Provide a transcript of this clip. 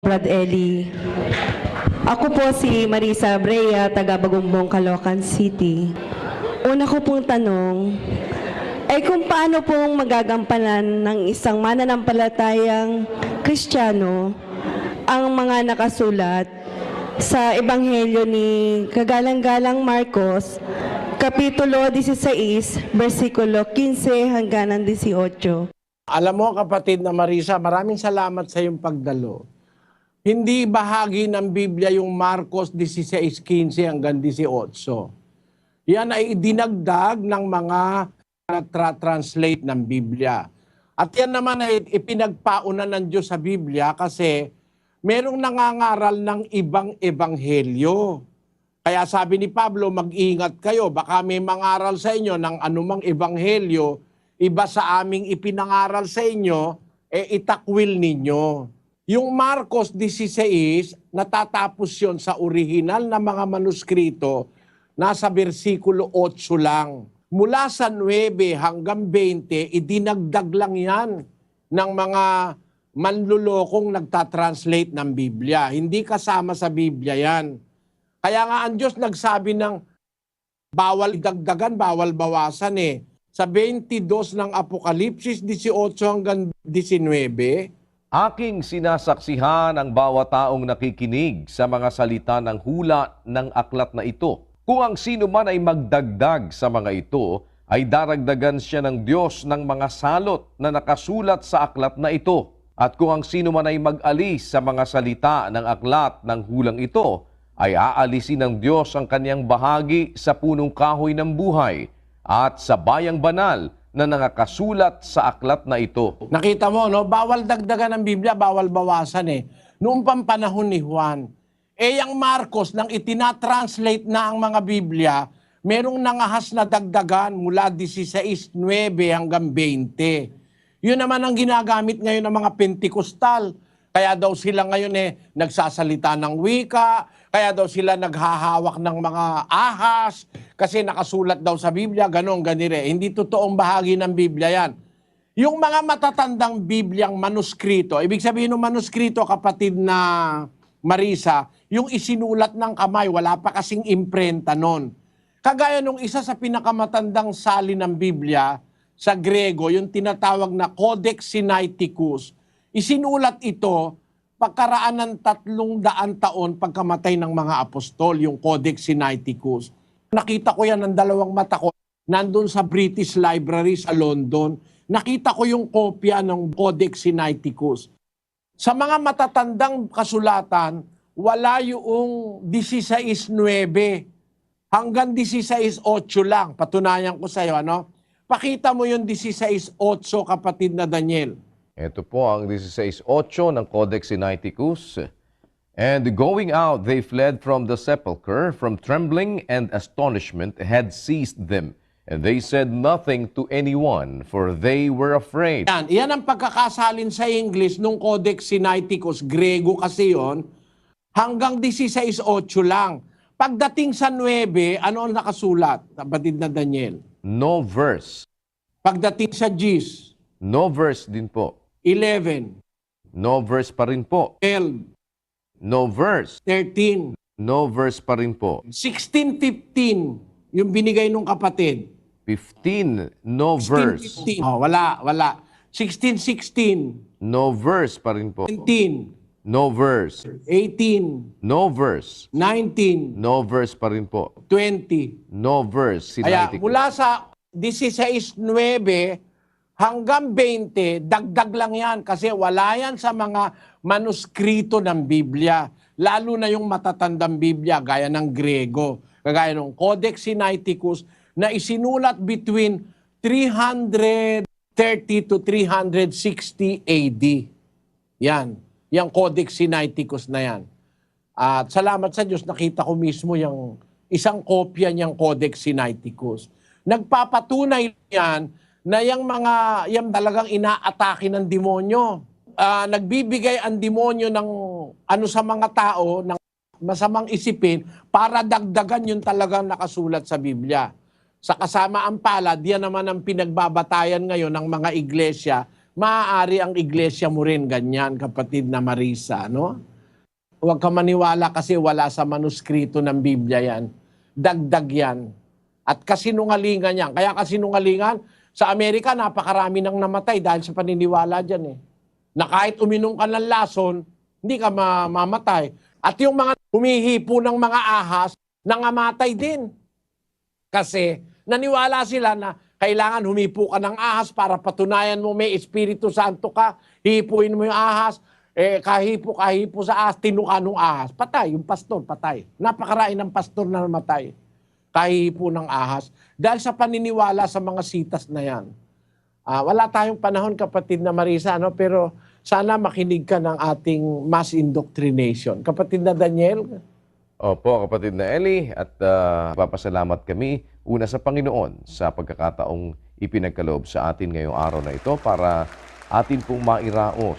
Brad Eli. Ako po si Marisa Brea, taga Bagumbong, Caloocan City. Una ko pong tanong, ay kung paano pong magagampanan ng isang mananampalatayang Kristiyano ang mga nakasulat sa Ebanghelyo ni Kagalang-galang Marcos, Kapitulo 16, versikulo 15 hanggang 18. Alam mo kapatid na Marisa, maraming salamat sa iyong pagdalo. Hindi bahagi ng Biblia yung Marcos 16:15 hanggang 18. Yan ay idinagdag ng mga nagtra-translate ng Biblia. At yan naman ay ipinagpauna ng Diyos sa Biblia kasi merong nangangaral ng ibang ebanghelyo. Kaya sabi ni Pablo, mag-ingat kayo, baka may mangaral sa inyo ng anumang ebanghelyo, iba sa aming ipinangaral sa inyo, itakwil ninyo. Yung Marcos 16, natatapos yon sa orihinal na mga manuskrito, nasa versikulo 8 lang. Mula sa 9 hanggang 20, idinagdag lang yan ng mga manlulokong nagtatranslate ng Biblia. Hindi kasama sa Biblia yan. Kaya nga ang Diyos nagsabi ng bawal dagdagan, bawal bawasan eh. Sa 22 ng Apokalipsis 18 hanggang 19, aking sinasaksihan ang bawat taong nakikinig sa mga salita ng hula ng aklat na ito. Kung ang sino man ay magdagdag sa mga ito, ay daragdagan siya ng Diyos ng mga salot na nakasulat sa aklat na ito. At kung ang sino man ay mag-alis sa mga salita ng aklat ng hulang ito, ay aalisin ng Diyos ang kanyang bahagi sa punong kahoy ng buhay at sa bayang banal na nakasulat sa aklat na ito. nakita mo, no? Bawal dagdagan ng Biblia, bawal bawasan eh. Noong panahon ni Juan, yung Marcos, nang itinatranslate na ang mga Biblia, merong nangahas na dagdagan mula 16:9 hanggang 20. Yun naman ang ginagamit ngayon ng mga Pentekostal. Kaya daw sila ngayon nagsasalita ng wika, kaya daw sila naghahawak ng mga ahas, kasi nakasulat daw sa Biblia, ganon, ganire. Hindi totoong bahagi ng Biblia yan. Yung mga matatandang Bibliang manuskrito, ibig sabihin ng manuskrito, kapatid na Marisa, yung isinulat ng kamay, wala pa kasing imprenta nun. Kagaya nung isa sa pinakamatandang salin ng Biblia, sa Grego, yung tinatawag na Codex Sinaiticus, isinulat ito pagkaraan ng 300 taon pagkamatay ng mga apostol, yung Codex Sinaiticus. Nakita ko yan ng dalawang mata ko, nandun sa British Library sa London. Nakita ko yung kopya ng Codex Sinaiticus. Sa mga matatandang kasulatan, wala yung 16:9 hanggang 16:8 lang. Patunayan ko sa iyo, ano? Pakita mo yung 16:8, kapatid na Daniel. Ito po ang 16:8 ng Codex Sinaiticus. And going out, they fled from the sepulchre, from trembling and astonishment had seized them. And they said nothing to anyone, for they were afraid. Yan ang pagkakasalin sa English nung Codex Sinaiticus, Grego kasi yon, hanggang 16:8 lang. Pagdating sa 9, ano ang nakasulat, kapatid na Daniel? No verse. Pagdating sa Gs, No verse din po. 11, No verse pa rin po. 12, No verse. 13, No verse pa rin po. 16, 15, yung binigay nung kapatid. 15. No verse. 16, 15. Oh, wala. 16, 16, No verse pa rin po. 17, No verse. 18, No verse. 19, No verse pa rin po. 20. No verse. Kaya Sinaiticus. mula sa 16:9 hanggang 20, dagdag lang yan kasi wala yan sa mga manuskrito ng Biblia. Lalo na yung matatandang Biblia gaya ng Grego, kagaya ng Codex Sinaiticus na isinulat between 330 to 360 AD. Yan. Yung Codex Sinaiticus na yan. At salamat sa Diyos, nakita ko mismo yung isang kopya niyang Codex Sinaiticus. Nagpapatunay yan na yung talagang inaatake ng demonyo. Nagbibigay ang demonyo ng ano sa mga tao, ng masamang isipin para dagdagan yung talagang nakasulat sa Biblia. Sa kasamaan palad, yan naman ang pinagbabatayan ngayon ng mga iglesia. Maaari ang iglesia mo rin ganyan, kapatid na Marisa, no? Huwag ka maniwala kasi wala sa manuskrito ng Biblia yan. Dagdag yan. At kasinungalingan yan. Kaya kasinungalingan, sa Amerika, napakarami nang namatay dahil sa paniniwala dyan eh. Na kahit uminom ka ng lason, hindi ka mamamatay. At yung mga humihipo ng mga ahas, nangamatay din. Kasi naniwala sila na kailangan humipo ka ng ahas para patunayan mo may Espiritu Santo ka. Hihipuin mo yung ahas. Kahipo sa ahas, tinuka ng ahas. Patay, yung pastor, patay. Napakarain ng pastor na namatay. Kahipo ng ahas. Dahil sa paniniwala sa mga sitas na yan. Wala tayong panahon, kapatid na Marisa, no? Pero sana makinig ka ng ating mass indoctrination. Kapatid na Daniel? Opo, kapatid na Eli, at papasalamat kami una sa Panginoon sa pagkakataong ipinagkaloob sa atin ngayong araw na ito para atin pong mairaos